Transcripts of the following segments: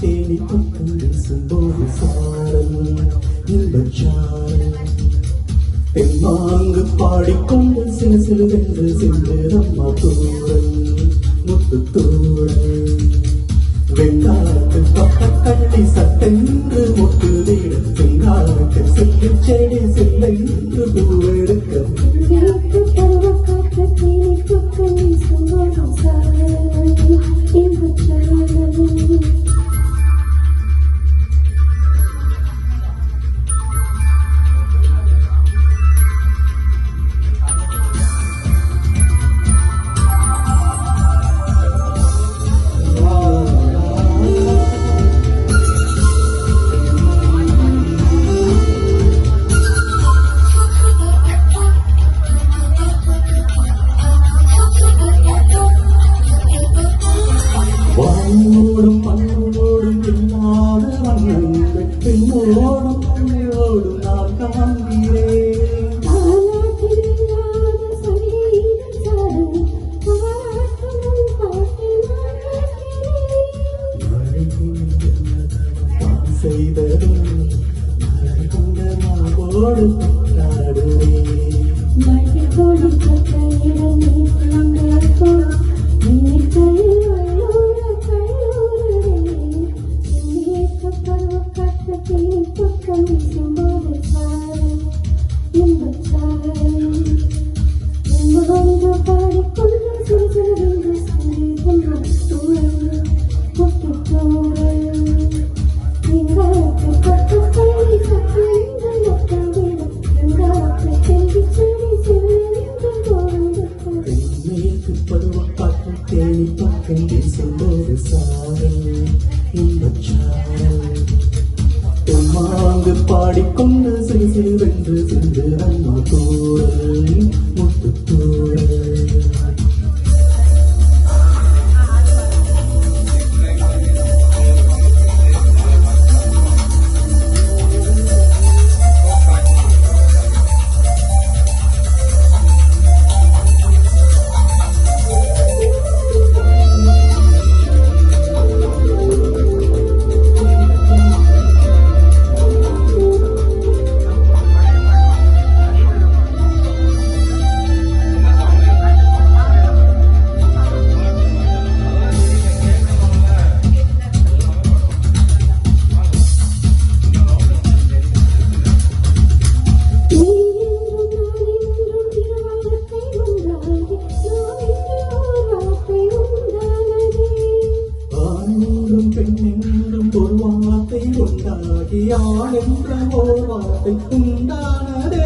தேடி பக்கம் வீசும்போது சாரல் இன்பச்சாரல் தென்மாங்கு பாடிக்கொண்டு சிறு சிறுவென்று சென்றம்மா தூரல் முத்து தூரல் வெங்காலத்து பக்க கட்டி சட்டென்று முட்டு வீட செங்காலத்து செல்லு செடி செல்லென்று பூவெடுக்க வானோடும் மண்ணோடும் இல்லாத வண்ணங்கள் பெண்ணோடும் பெண்ணோடும் நான் காண்கிறேன். மழை செய்ததும் மழை கொண்ட மாவோடு கொண்டாடுவேன். தேனி பக்கம் வீசும்போது சாரல் இன்பச்சாரல் தெம்மாங்கு பாடிக்கொண்டு சிறு சிறுவென்று சென்று அம்மா தூரல் முத்து தூரல் பெண்ணென்றும் ஒரு வார்த்தை உண்டாகி யார் என்ற ஒரு வார்த்தை உண்டானதே.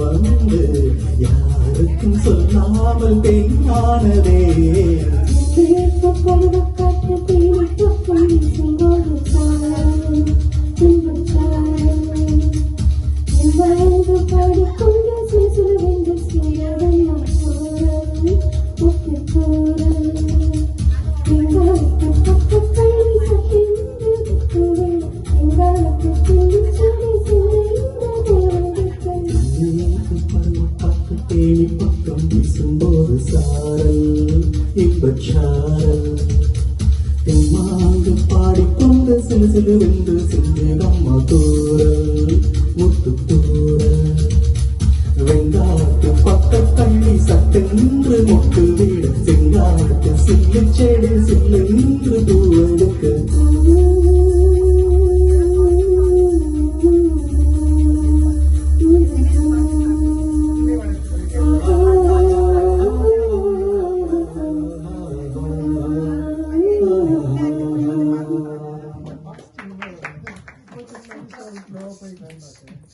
வந்து யாருக்கும் சொல்லாமல் பெண்ணானதே. தேனி பக்கம் வீசும்போது சாரல் இன்பச்சாரல் தெம்மாங்கு பாடிக்கொண்டு சிறு சிறுவென்று சென்றம்மா தூரல் முத்து தூரல் வெங்காலத்து பக்க தள்ளி சட்டென்று முட்டு வீட செங்காலத்து சில்லு செடி சில்லென்று பூவெடுக்க